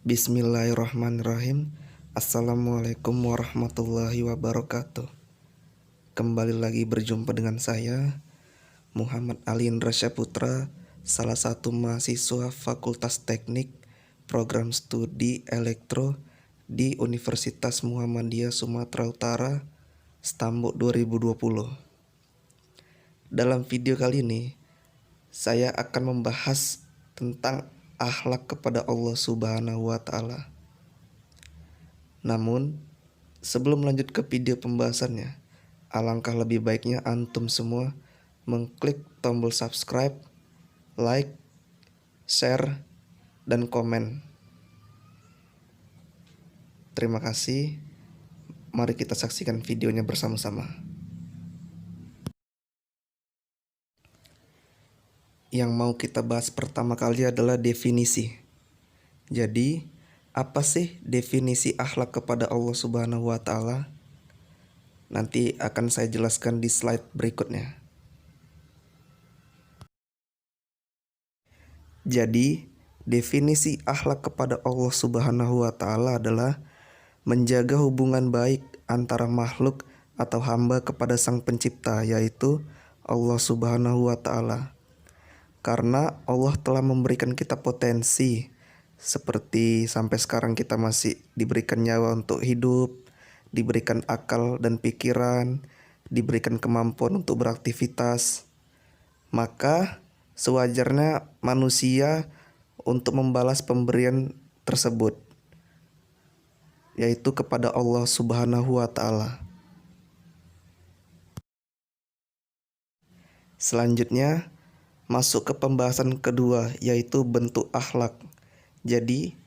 Bismillahirrahmanirrahim. Assalamualaikum warahmatullahi wabarakatuh. Kembali lagi berjumpa dengan saya, Muhammad Ali Indra Syaputra, salah satu mahasiswa Fakultas Teknik Program Studi Elektro di Universitas Muhammadiyah Sumatera Utara, Stambuk 2020. Dalam video kali ini, saya akan membahas tentang akhlak kepada Allah Subhanahu wa Ta'ala. Namun, sebelum lanjut ke video pembahasannya, alangkah lebih baiknya antum semua mengklik tombol subscribe, like, share, dan komen. Terima kasih. Mari kita saksikan videonya bersama-sama. Yang mau kita bahas pertama kali adalah definisi. Jadi, apa sih definisi akhlak kepada Allah Subhanahu wa Ta'ala? Nanti akan saya jelaskan di slide berikutnya. Jadi, definisi akhlak kepada Allah Subhanahu wa Ta'ala adalah menjaga hubungan baik antara makhluk atau hamba kepada Sang Pencipta, yaitu Allah Subhanahu wa Ta'ala. Karena Allah telah memberikan kita potensi, seperti sampai sekarang kita masih diberikan nyawa untuk hidup, diberikan akal dan pikiran, diberikan kemampuan untuk beraktivitas. Maka sewajarnya manusia untuk membalas pemberian tersebut, yaitu kepada Allah Subhanahu wa Ta'ala. Selanjutnya masuk ke pembahasan kedua, yaitu bentuk akhlak. Jadi,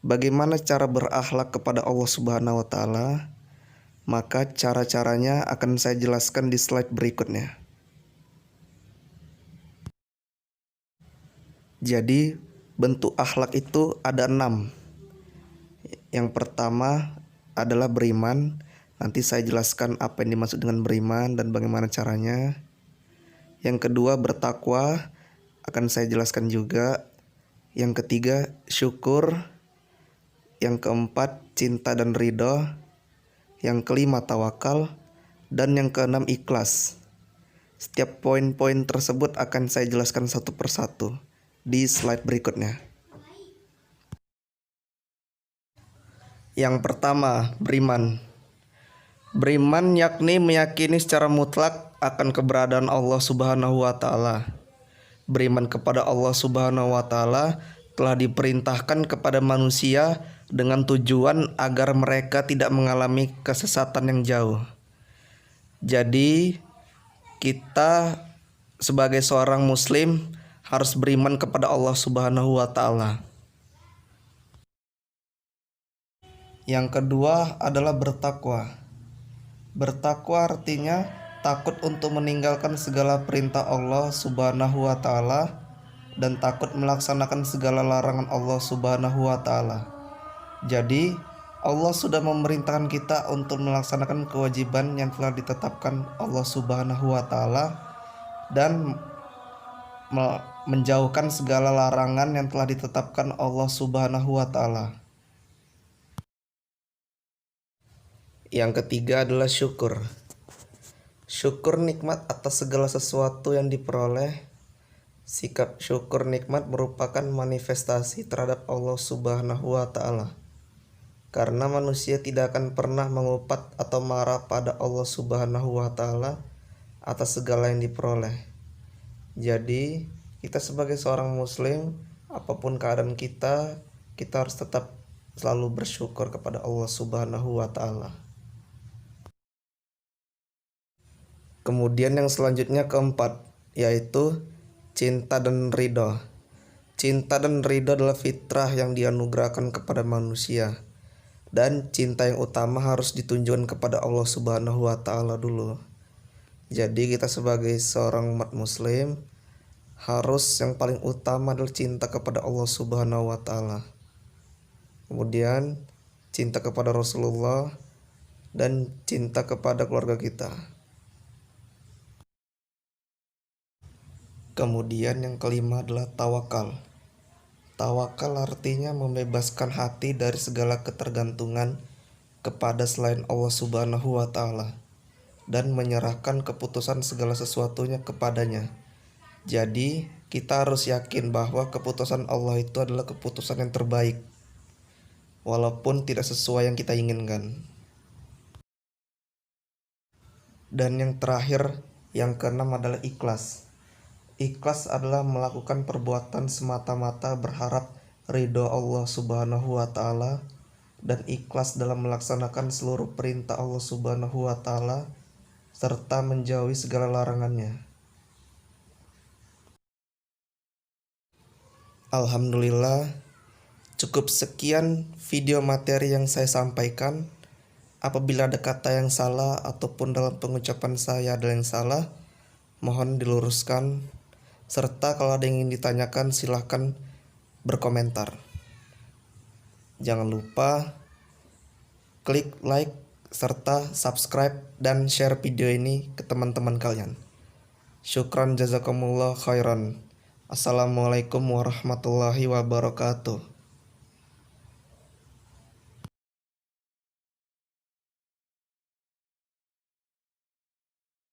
bagaimana cara berakhlak kepada Allah Subhanahu wa Ta'ala? Maka cara-caranya akan saya jelaskan di slide berikutnya. Jadi, bentuk akhlak itu ada 6. Yang pertama adalah beriman. Nanti saya jelaskan apa yang dimaksud dengan beriman dan bagaimana caranya. Yang kedua bertakwa, akan saya jelaskan juga. Yang ketiga syukur. Yang keempat cinta dan ridho. Yang kelima tawakal. Dan yang keenam ikhlas. Setiap poin-poin tersebut akan saya jelaskan satu persatu di slide berikutnya. Yang pertama, beriman. Beriman yakni meyakini secara mutlak akan keberadaan Allah Subhanahu wa Ta'ala. Beriman kepada Allah Subhanahu wa Ta'ala telah diperintahkan kepada manusia dengan tujuan agar mereka tidak mengalami kesesatan yang jauh. Jadi, kita sebagai seorang muslim harus beriman kepada Allah Subhanahu wa Ta'ala. Yang kedua adalah bertakwa. Bertakwa artinya takut untuk meninggalkan segala perintah Allah Subhanahu wa Ta'ala dan takut melaksanakan segala larangan Allah Subhanahu wa Ta'ala. Jadi, Allah sudah memerintahkan kita untuk melaksanakan kewajiban yang telah ditetapkan Allah Subhanahu wa Ta'ala dan menjauhkan segala larangan yang telah ditetapkan Allah Subhanahu wa Ta'ala. Yang ketiga adalah syukur. Syukur nikmat atas segala sesuatu yang diperoleh. Sikap syukur nikmat merupakan manifestasi terhadap Allah Subhanahu wa Ta'ala. Karena manusia tidak akan pernah mengupat atau marah pada Allah Subhanahu wa Ta'ala atas segala yang diperoleh. Jadi, kita sebagai seorang muslim, apapun keadaan kita harus tetap selalu bersyukur kepada Allah Subhanahu wa Ta'ala. Kemudian yang selanjutnya keempat, yaitu cinta dan ridho. Cinta dan ridho adalah fitrah yang dianugerahkan kepada manusia. Dan cinta yang utama harus ditunjukkan kepada Allah Subhanahu wa Ta'ala dulu. Jadi kita sebagai seorang umat muslim harus yang paling utama adalah cinta kepada Allah Subhanahu wa Ta'ala. Kemudian cinta kepada Rasulullah dan cinta kepada keluarga kita. Kemudian yang kelima adalah tawakal. Tawakal artinya membebaskan hati dari segala ketergantungan kepada selain Allah Subhanahu wa Ta'ala dan menyerahkan keputusan segala sesuatunya kepadanya. Jadi, kita harus yakin bahwa keputusan Allah itu adalah keputusan yang terbaik, walaupun tidak sesuai yang kita inginkan. Dan yang terakhir, yang keenam adalah ikhlas. Ikhlas adalah melakukan perbuatan semata-mata berharap ridho Allah Subhanahu wa Ta'ala dan ikhlas dalam melaksanakan seluruh perintah Allah Subhanahu wa Ta'ala serta menjauhi segala larangannya. Alhamdulillah, cukup sekian video materi yang saya sampaikan. Apabila ada kata yang salah ataupun dalam pengucapan saya ada yang salah, mohon diluruskan. Serta kalau ada yang ingin ditanyakan silahkan berkomentar. Jangan lupa klik like serta subscribe dan share video ini ke teman-teman kalian. Syukran jazakumullah khairan. Assalamualaikum warahmatullahi wabarakatuh.